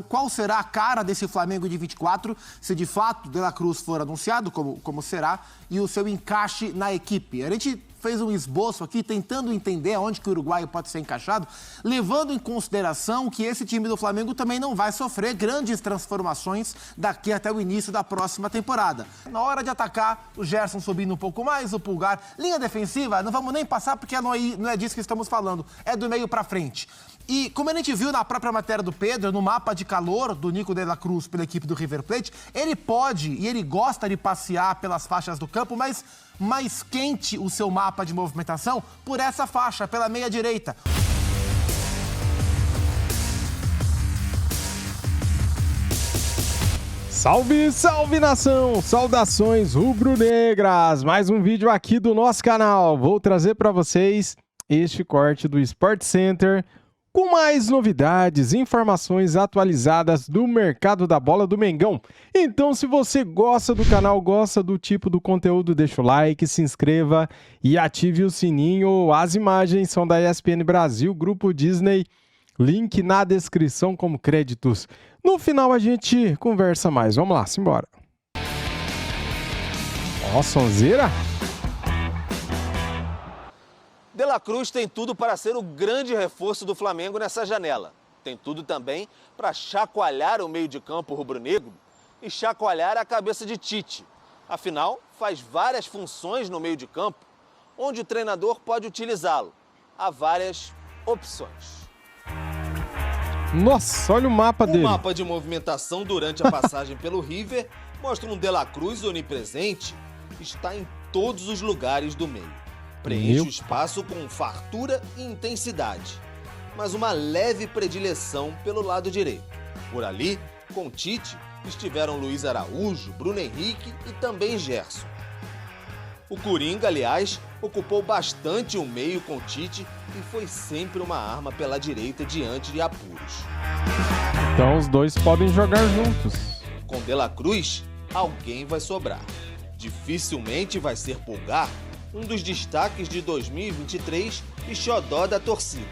Qual será a cara desse Flamengo de 24, se de fato De La Cruz for anunciado, como será, e o seu encaixe na equipe? A gente fez um esboço aqui tentando entender aonde que o uruguaio pode ser encaixado, levando em consideração que esse time do Flamengo também não vai sofrer grandes transformações daqui até o início da próxima temporada. Na hora de atacar, o Gerson subindo um pouco mais, o Pulgar. Linha defensiva, não vamos nem passar porque não é disso que estamos falando, é do meio para frente. E como a gente viu na própria matéria do Pedro, no mapa de calor do Nico de la Cruz pela equipe do River Plate, ele pode e ele gosta de passear pelas faixas do campo, mas mais quente o seu mapa de movimentação por essa faixa, pela meia direita. Salve, salve nação! Saudações rubro-negras! Mais um vídeo aqui do nosso canal. Vou trazer para vocês este corte do Sport Center com mais novidades, informações atualizadas do mercado da bola do Mengão. Então, se você gosta do canal, gosta do tipo do conteúdo, deixa o like, se inscreva e ative o sininho. As imagens são da ESPN Brasil, Grupo Disney, link na descrição como créditos. No final a gente conversa mais. Vamos lá, simbora. Ó, sonzeira! De La Cruz tem tudo para ser o grande reforço do Flamengo nessa janela. Tem tudo também para chacoalhar o meio de campo rubro-negro e chacoalhar a cabeça de Tite. Afinal, faz várias funções no meio de campo, onde o treinador pode utilizá-lo. Há várias opções. Nossa, olha o mapa dele. O mapa de movimentação durante a passagem pelo River mostra um De La Cruz onipresente. Está em todos os lugares do meio. Preenche o espaço com fartura e intensidade, mas uma leve predileção pelo lado direito. Por ali, com Tite, estiveram Luiz Araújo, Bruno Henrique e também Gerson. O Coringa, aliás, ocupou bastante o meio com Tite e foi sempre uma arma pela direita diante de apuros. Então os dois podem jogar juntos. Com De La Cruz, alguém vai sobrar. Dificilmente vai ser Pulgar, um dos destaques de 2023 e xodó da torcida.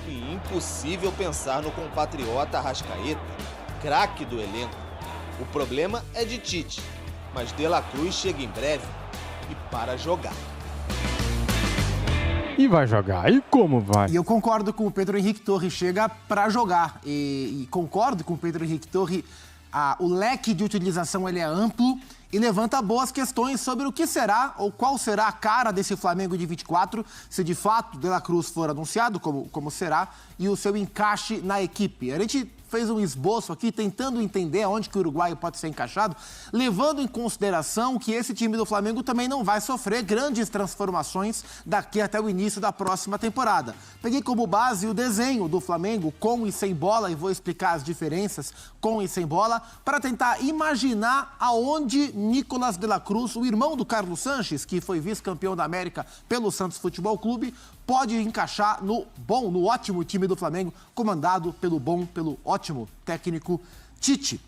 E impossível pensar no compatriota Arrascaeta, craque do elenco. O problema é de Tite, mas De La Cruz chega em breve e para jogar. E vai jogar. E como vai? E eu concordo com o Pedro Henrique Torres, chega para jogar. E concordo com o Pedro Henrique Torres, o leque de utilização ele é amplo e levanta boas questões sobre o que será ou qual será a cara desse Flamengo de 24, se de fato De La Cruz for anunciado, como será, e o seu encaixe na equipe. A gente fez um esboço aqui tentando entender aonde que o uruguaio pode ser encaixado, levando em consideração que esse time do Flamengo também não vai sofrer grandes transformações daqui até o início da próxima temporada. Peguei como base o desenho do Flamengo com e sem bola e vou explicar as diferenças com e sem bola para tentar imaginar aonde Nicolás de la Cruz, o irmão do Carlos Sanches, que foi vice-campeão da América pelo Santos Futebol Clube, pode encaixar no ótimo time do Flamengo, comandado pelo ótimo técnico Tite.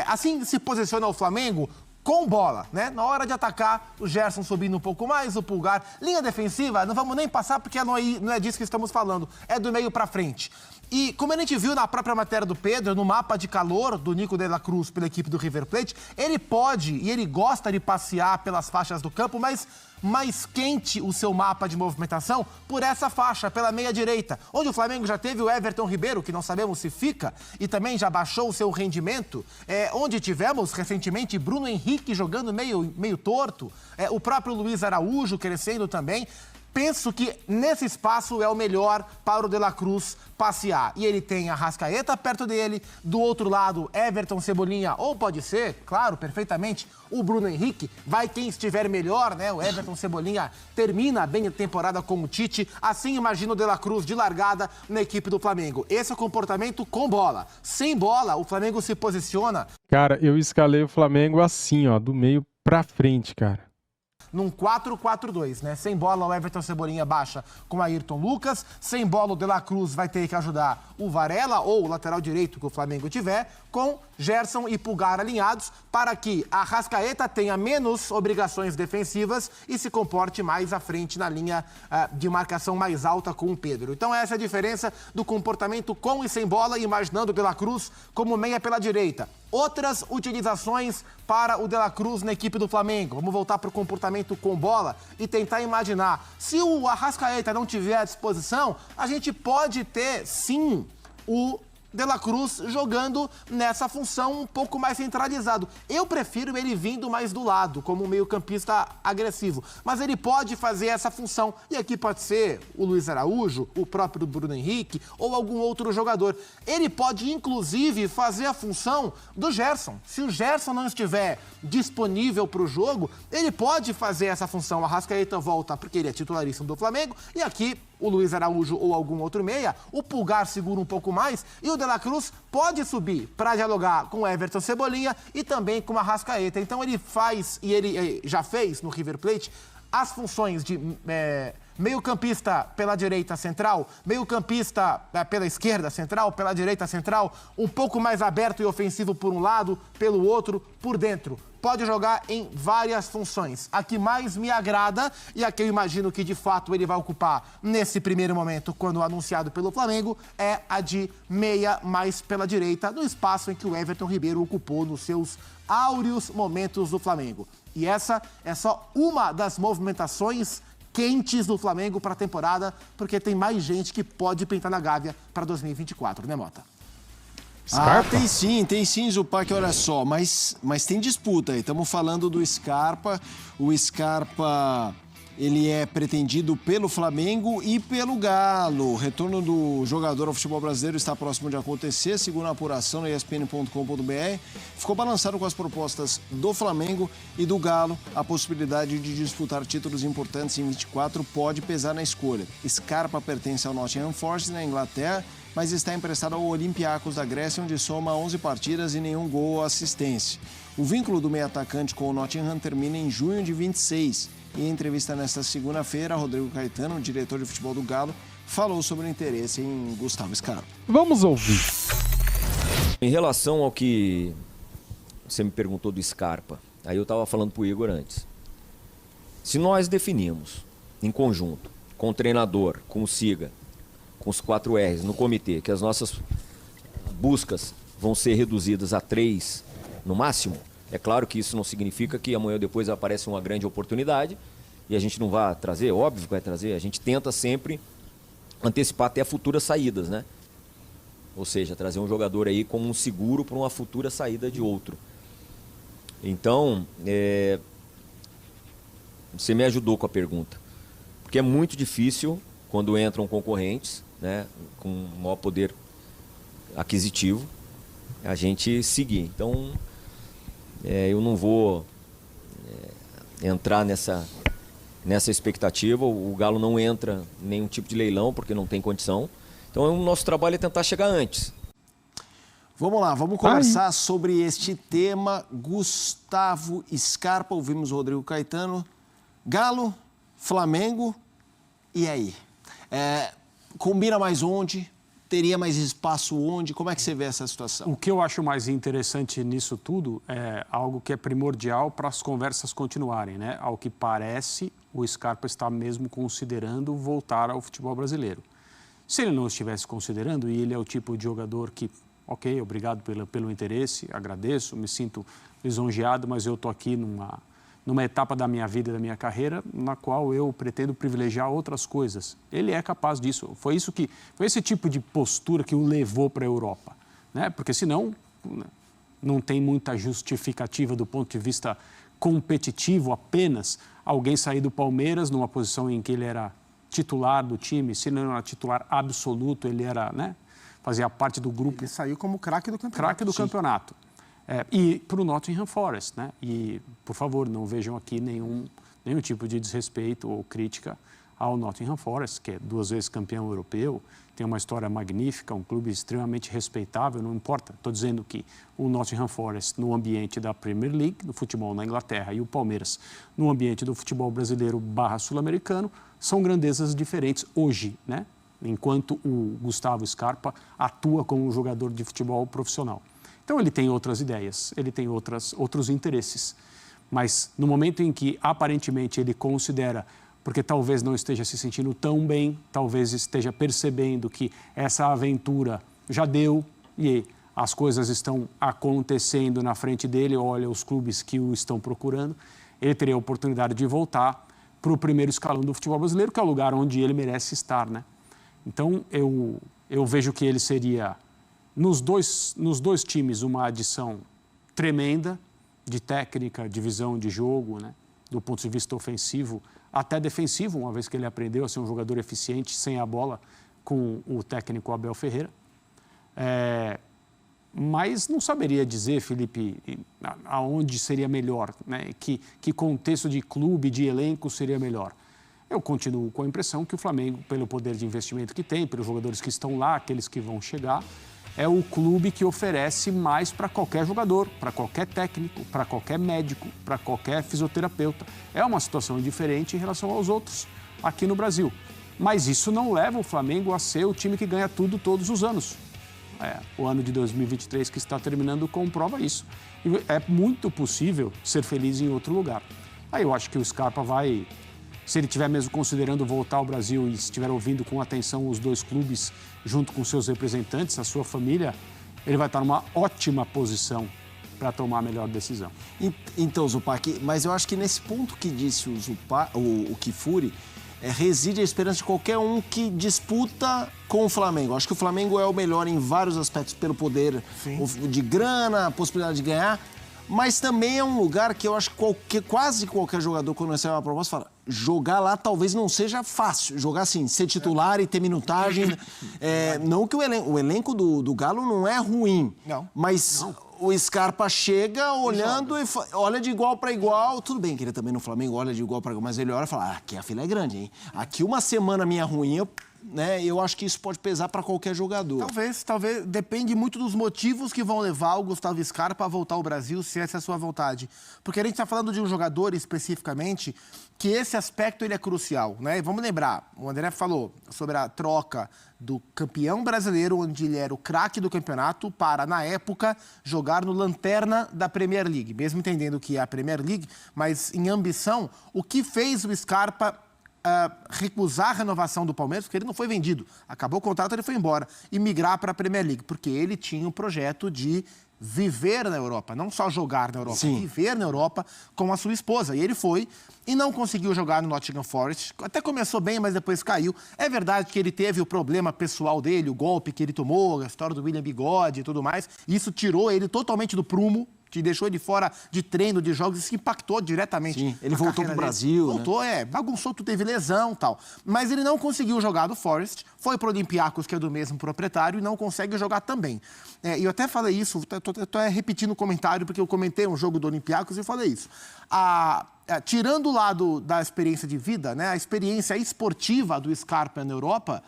Assim se posiciona o Flamengo com bola, né? Na hora de atacar, o Gerson subindo um pouco mais, o Pulgar. Linha defensiva, não vamos nem passar porque não é disso que estamos falando, é do meio para frente. E como a gente viu na própria matéria do Pedro, no mapa de calor do Nico de la Cruz pela equipe do River Plate, ele pode e ele gosta de passear pelas faixas do campo, mas mais quente o seu mapa de movimentação por essa faixa, pela meia direita, onde o Flamengo já teve o Everton Ribeiro, que não sabemos se fica, e também já baixou o seu rendimento, onde tivemos recentemente Bruno Henrique jogando meio torto, o próprio Luiz Araújo crescendo também. Penso que nesse espaço é o melhor para o De La Cruz passear. E ele tem a Arrascaeta perto dele, do outro lado Everton, Cebolinha, ou pode ser, claro, perfeitamente, o Bruno Henrique. Vai quem estiver melhor, né? O Everton, Cebolinha termina bem a temporada com o Tite. Assim imagino o De La Cruz de largada na equipe do Flamengo. Esse é o comportamento com bola. Sem bola, o Flamengo se posiciona. Cara, eu escalei o Flamengo assim, ó, do meio pra frente, cara. num 4-4-2, né? Sem bola, o Everton Cebolinha baixa com Ayrton Lucas. Sem bola, o De La Cruz vai ter que ajudar o Varela ou o lateral direito que o Flamengo tiver, com Gerson e Pulgar alinhados, para que a Arrascaeta tenha menos obrigações defensivas e se comporte mais à frente na linha de marcação mais alta com o Pedro. Então essa é a diferença do comportamento com e sem bola, imaginando o De La Cruz como meia pela direita. Outras utilizações para o De La Cruz na equipe do Flamengo. Vamos voltar para o comportamento com bola e tentar imaginar. Se o Arrascaeta não tiver à disposição, a gente pode ter, sim, o De La Cruz jogando nessa função um pouco mais centralizado. Eu prefiro ele vindo mais do lado, como um meio-campista agressivo. Mas ele pode fazer essa função. E aqui pode ser o Luiz Araújo, o próprio Bruno Henrique ou algum outro jogador. Ele pode, inclusive, fazer a função do Gerson. Se o Gerson não estiver disponível para o jogo, ele pode fazer essa função. A Arrascaeta volta porque ele é titularíssimo do Flamengo. E aqui o Luiz Araújo ou algum outro meia, o Pulgar segura um pouco mais e o De La Cruz pode subir para dialogar com o Everton Cebolinha e também com a Arrascaeta. Então ele faz, e ele já fez no River Plate, as funções de meio-campista pela direita central, meio-campista pela esquerda central, pela direita central, um pouco mais aberto e ofensivo por um lado, pelo outro, por dentro. Pode jogar em várias funções. A que mais me agrada, e a que eu imagino que de fato ele vai ocupar nesse primeiro momento, quando anunciado pelo Flamengo, é a de meia mais pela direita, no espaço em que o Everton Ribeiro ocupou nos seus áureos momentos do Flamengo. E essa é só uma das movimentações quentes do Flamengo para a temporada, porque tem mais gente que pode pintar na Gávea para 2024, né, Mota? Scarpa? Tem sim, Zupac, olha só, mas tem disputa aí. Estamos falando do Scarpa. O Scarpa, ele é pretendido pelo Flamengo e pelo Galo. O retorno do jogador ao futebol brasileiro está próximo de acontecer, segundo a apuração na ESPN.com.br. Ficou balançado com as propostas do Flamengo e do Galo. A possibilidade de disputar títulos importantes em 24 pode pesar na escolha. Scarpa pertence ao Nottingham Forest, na Inglaterra, mas está emprestado ao Olympiacos da Grécia, onde soma 11 partidas e nenhum gol ou assistência. O vínculo do meio-atacante com o Nottingham termina em junho de 26. Em entrevista nesta segunda-feira, Rodrigo Caetano, diretor de futebol do Galo, falou sobre o interesse em Gustavo Scarpa. Vamos ouvir. Em relação ao que você me perguntou do Scarpa, aí eu estava falando para o Igor antes. Se nós definimos em conjunto, com o treinador, com o Siga, com os 4 R's no comitê, que as nossas buscas vão ser reduzidas a 3 no máximo, é claro que isso não significa que amanhã ou depois aparece uma grande oportunidade e a gente não vai trazer, óbvio que vai trazer, a gente tenta sempre antecipar até futuras saídas, né? Ou seja, trazer um jogador aí como um seguro para uma futura saída de outro. Então, você me ajudou com a pergunta, porque é muito difícil quando entram concorrentes, né, com maior poder aquisitivo, a gente seguir. Então, eu não vou entrar nessa expectativa. O Galo não entra em nenhum tipo de leilão, porque não tem condição. Então, o nosso trabalho é tentar chegar antes. Vamos lá, vamos conversar sobre este tema. Gustavo Scarpa, ouvimos o Rodrigo Caetano. Galo, Flamengo, e aí? Combina mais onde? Teria mais espaço onde? Como é que você vê essa situação? O que eu acho mais interessante nisso tudo é algo que é primordial para as conversas continuarem, né? Ao que parece, o Scarpa está mesmo considerando voltar ao futebol brasileiro. Se ele não estivesse considerando, e ele é o tipo de jogador que, ok, obrigado pelo interesse, agradeço, me sinto lisonjeado, mas eu estou aqui numa etapa da minha vida, da minha carreira, na qual eu pretendo privilegiar outras coisas. Ele é capaz disso. Foi esse tipo de postura que o levou para a Europa, né? Porque senão não tem muita justificativa do ponto de vista competitivo apenas alguém sair do Palmeiras numa posição em que ele era titular do time, se não era titular absoluto, ele era, né, fazia parte do grupo. Ele saiu como craque do campeonato. Craque do campeonato. E para o Nottingham Forest, né? E, por favor, não vejam aqui nenhum tipo de desrespeito ou crítica ao Nottingham Forest, que é 2 vezes campeão europeu, tem uma história magnífica, um clube extremamente respeitável, não importa. Estou dizendo que o Nottingham Forest no ambiente da Premier League, do futebol na Inglaterra, e o Palmeiras no ambiente do futebol brasileiro / sul-americano, são grandezas diferentes hoje, né? Enquanto o Gustavo Scarpa atua como um jogador de futebol profissional. Então ele tem outras ideias, ele tem outros interesses. Mas no momento em que aparentemente ele considera, porque talvez não esteja se sentindo tão bem, talvez esteja percebendo que essa aventura já deu e as coisas estão acontecendo na frente dele, olha os clubes que o estão procurando, ele teria a oportunidade de voltar para o primeiro escalão do futebol brasileiro, que é o lugar onde ele merece estar, né? Então, eu vejo que ele seria, nos dois times, uma adição tremenda de técnica, de visão de jogo, né? Do ponto de vista ofensivo, até defensivo, uma vez que ele aprendeu a ser um jogador eficiente sem a bola com o técnico Abel Ferreira. Mas não saberia dizer, Felipe, aonde seria melhor, né? Que contexto de clube, de elenco seria melhor. Eu continuo com a impressão que o Flamengo, pelo poder de investimento que tem, pelos jogadores que estão lá, aqueles que vão chegar, é o clube que oferece mais para qualquer jogador, para qualquer técnico, para qualquer médico, para qualquer fisioterapeuta. É uma situação diferente em relação aos outros aqui no Brasil. Mas isso não leva o Flamengo a ser o time que ganha tudo todos os anos. O ano de 2023 que está terminando comprova isso. E é muito possível ser feliz em outro lugar. Aí eu acho que o Scarpa vai... Se ele estiver mesmo considerando voltar ao Brasil e estiver ouvindo com atenção os 2 clubes, junto com seus representantes, a sua família, ele vai estar numa ótima posição para tomar a melhor decisão. Então, Zupac, mas eu acho que nesse ponto que disse o Kifuri, reside a esperança de qualquer um que disputa com o Flamengo. Eu acho que o Flamengo é o melhor em vários aspectos, pelo poder de grana, a possibilidade de ganhar, mas também é um lugar que eu acho que quase qualquer jogador, quando recebe uma proposta, fala: jogar lá talvez não seja fácil. Jogar assim, ser titular e ter minutagem. Não que o elenco do Galo não é ruim, mas o Scarpa chega olhando e olha de igual para igual. Tudo bem que ele também no Flamengo olha de igual para igual, mas ele olha e fala: aqui a fila é grande, hein? Aqui uma semana minha ruim, eu acho que isso pode pesar para qualquer jogador. Talvez. Depende muito dos motivos que vão levar o Gustavo Scarpa a voltar ao Brasil, se essa é a sua vontade. Porque a gente está falando de um jogador especificamente que esse aspecto ele é crucial, né? E vamos lembrar, o André falou sobre a troca do campeão brasileiro, onde ele era o craque do campeonato, para, na época, jogar no lanterna da Premier League. Mesmo entendendo que é a Premier League, mas em ambição, o que fez o Scarpa recusar a renovação do Palmeiras, porque ele não foi vendido, acabou o contrato, ele foi embora, e migrar para a Premier League, porque ele tinha um projeto de viver na Europa, não só jogar na Europa, viver na Europa com a sua esposa. E ele foi e não conseguiu jogar no Nottingham Forest. Até começou bem, mas depois caiu. É verdade que ele teve o problema pessoal dele, o golpe que ele tomou, a história do William Bigode e tudo mais. Isso tirou ele totalmente do prumo, que deixou ele fora de treino, de jogos, isso impactou diretamente. Sim, ele voltou pro Brasil, né? Voltou, bagunçou, teve lesão e tal. Mas ele não conseguiu jogar do Forest, foi pro Olympiacos, que é do mesmo proprietário, e não consegue jogar também. E eu até falei isso, tô repetindo o comentário, porque eu comentei um jogo do Olympiacos e falei isso. Tirando o lado da experiência de vida, né, a experiência esportiva do Scarpa na Europa,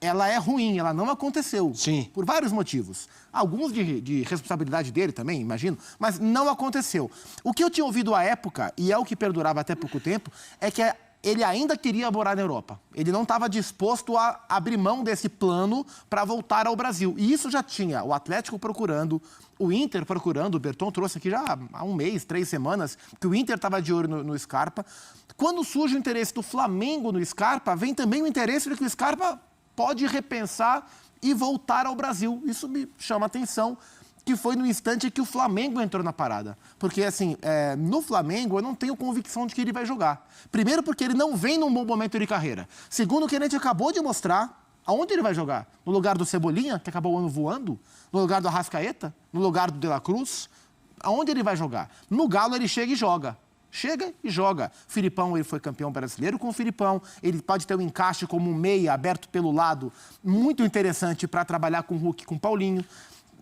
ela é ruim, ela não aconteceu. Sim. Por vários motivos. Alguns de responsabilidade dele também, imagino, mas não aconteceu. O que eu tinha ouvido à época, e é o que perdurava até pouco tempo, é que ele ainda queria morar na Europa. Ele não estava disposto a abrir mão desse plano para voltar ao Brasil. E isso já tinha o Atlético procurando, o Inter procurando, o Berton trouxe aqui já há um mês, 3 semanas, que o Inter estava de olho no Scarpa. Quando surge o interesse do Flamengo no Scarpa, vem também o interesse de que o Scarpa pode repensar e voltar ao Brasil. Isso me chama a atenção, que foi no instante que o Flamengo entrou na parada. Porque, assim, no Flamengo eu não tenho convicção de que ele vai jogar. Primeiro, porque ele não vem num bom momento de carreira. Segundo, que a gente acabou de mostrar aonde ele vai jogar. No lugar do Cebolinha, que acabou o ano voando? No lugar do Arrascaeta? No lugar do De La Cruz? Aonde ele vai jogar? No Galo ele chega e joga. Chega e joga. Filipão, ele foi campeão brasileiro com o Filipão. Ele pode ter um encaixe como um meia aberto pelo lado, muito interessante para trabalhar com o Hulk, com o Paulinho.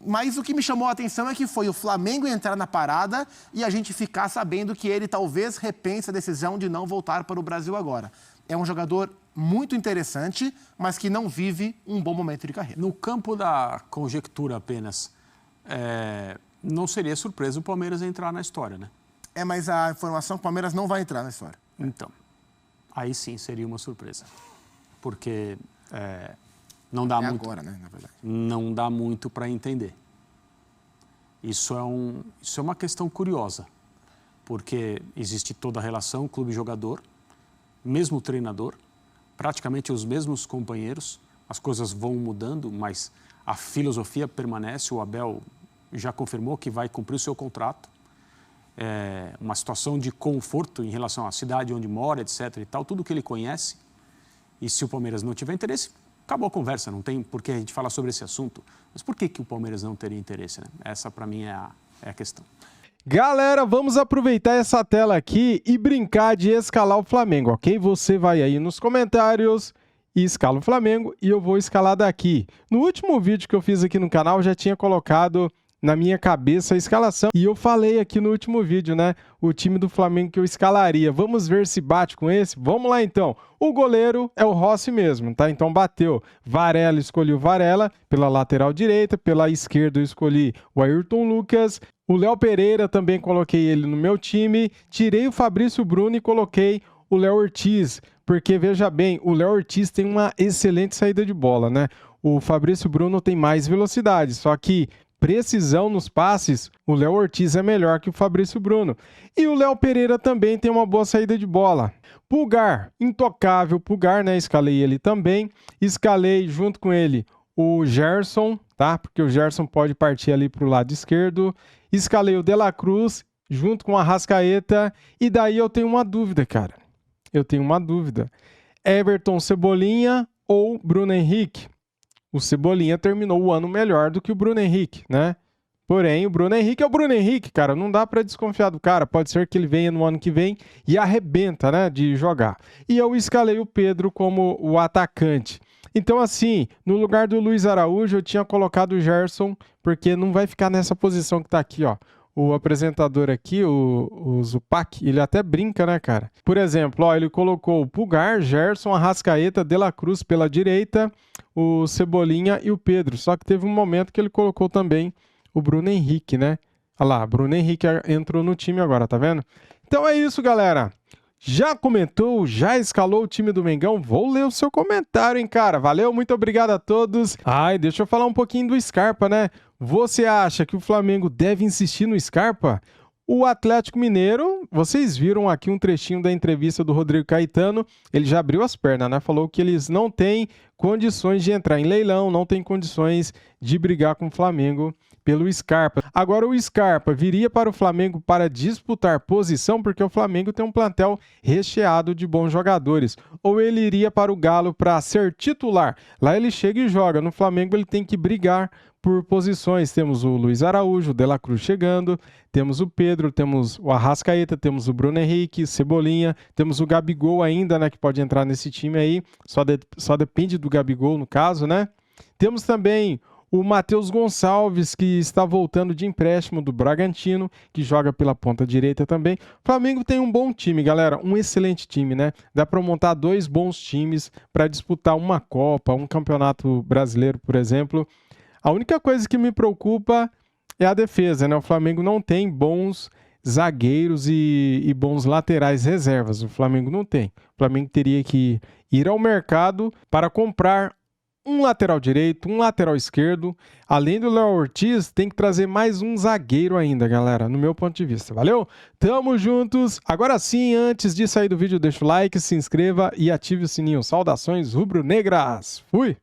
Mas o que me chamou a atenção é que foi o Flamengo entrar na parada e a gente ficar sabendo que ele talvez repense a decisão de não voltar para o Brasil agora. é um jogador muito interessante, mas que não vive um bom momento de carreira. No campo da conjectura apenas, não seria surpresa o Palmeiras entrar na história, né? Mas a informação é que o Palmeiras não vai entrar na história. Então, aí sim seria uma surpresa. Porque não dá muito... agora, né, na verdade. Não dá muito para entender. Isso é uma questão curiosa, porque existe toda a relação clube-jogador, mesmo treinador, praticamente os mesmos companheiros, as coisas vão mudando, mas a filosofia permanece. O Abel já confirmou que vai cumprir o seu contrato. Uma situação de conforto em relação à cidade onde mora, etc. e tal, tudo que ele conhece. E se o Palmeiras não tiver interesse, acabou a conversa, não tem por que a gente falar sobre esse assunto. Mas por que o Palmeiras não teria interesse, né? Essa, para mim, é a questão. Galera, vamos aproveitar essa tela aqui e brincar de escalar o Flamengo, ok? Você vai aí nos comentários e escala o Flamengo e eu vou escalar daqui. No último vídeo que eu fiz aqui no canal, já tinha colocado na minha cabeça a escalação e eu falei aqui no último vídeo, né? O time do Flamengo que eu escalaria. Vamos ver se bate com esse? Vamos lá então. O goleiro é o Rossi mesmo, tá? Então bateu. Varela, escolhi o Varela pela lateral direita, pela esquerda eu escolhi o Ayrton Lucas. O Léo Pereira também coloquei ele no meu time. Tirei o Fabrício Bruno e coloquei o Léo Ortiz, porque veja bem, o Léo Ortiz tem uma excelente saída de bola, né? O Fabrício Bruno tem mais velocidade, só que precisão nos passes, o Léo Ortiz é melhor que o Fabrício Bruno. E o Léo Pereira também tem uma boa saída de bola. Pulgar, intocável Pulgar, né? Escalei ele também. Escalei junto com ele o Gerson, tá? Porque o Gerson pode partir ali para o lado esquerdo. Escalei o De La Cruz junto com a Arrascaeta. E daí eu tenho uma dúvida, cara. Eu tenho uma dúvida. Everton, Cebolinha ou Bruno Henrique? O Cebolinha terminou o ano melhor do que o Bruno Henrique, né? Porém, o Bruno Henrique é o Bruno Henrique, cara. Não dá pra desconfiar do cara. Pode ser que ele venha no ano que vem e arrebenta, né, de jogar. E eu escalei o Pedro como o atacante. Então, assim, no lugar do Luiz Araújo, eu tinha colocado o Gerson, porque não vai ficar nessa posição que tá aqui, ó. O apresentador aqui, o Zupac, ele até brinca, né, cara? Por exemplo, ó, ele colocou o Pulgar, Gerson, Arrascaeta, De La Cruz pela direita, o Cebolinha e o Pedro. Só que teve um momento que ele colocou também o Bruno Henrique, né? Olha lá, Bruno Henrique entrou no time agora, tá vendo? Então é isso, galera. Já comentou, já escalou o time do Mengão? Vou ler o seu comentário, hein, cara? Valeu, muito obrigado a todos. Ai, deixa eu falar um pouquinho do Scarpa, né? Você acha que o Flamengo deve insistir no Scarpa? O Atlético Mineiro, vocês viram aqui um trechinho da entrevista do Rodrigo Caetano, ele já abriu as pernas, né? Falou que eles não têm condições de entrar em leilão, não têm condições de brigar com o Flamengo pelo Scarpa. Agora o Scarpa viria para o Flamengo para disputar posição, porque o Flamengo tem um plantel recheado de bons jogadores. Ou ele iria para o Galo para ser titular. Lá ele chega e joga. No Flamengo ele tem que brigar por posições. Temos o Luiz Araújo, o De La Cruz chegando, temos o Pedro, temos o Arrascaeta, temos o Bruno Henrique, Cebolinha, temos o Gabigol ainda, né, que pode entrar nesse time aí. Só depende do Gabigol no caso, né? Temos também o Matheus Gonçalves, que está voltando de empréstimo do Bragantino, que joga pela ponta direita também. O Flamengo tem um bom time, galera, um excelente time, né? Dá para montar 2 bons times para disputar uma Copa, um Campeonato Brasileiro, por exemplo. A única coisa que me preocupa é a defesa, né? O Flamengo não tem bons zagueiros e bons laterais reservas. O Flamengo não tem. O Flamengo teria que ir ao mercado para comprar um lateral direito, um lateral esquerdo. Além do Léo Ortiz, tem que trazer mais um zagueiro ainda, galera, no meu ponto de vista. Valeu? Tamo juntos. Agora sim, antes de sair do vídeo, deixa o like, se inscreva e ative o sininho. Saudações rubro-negras. Fui!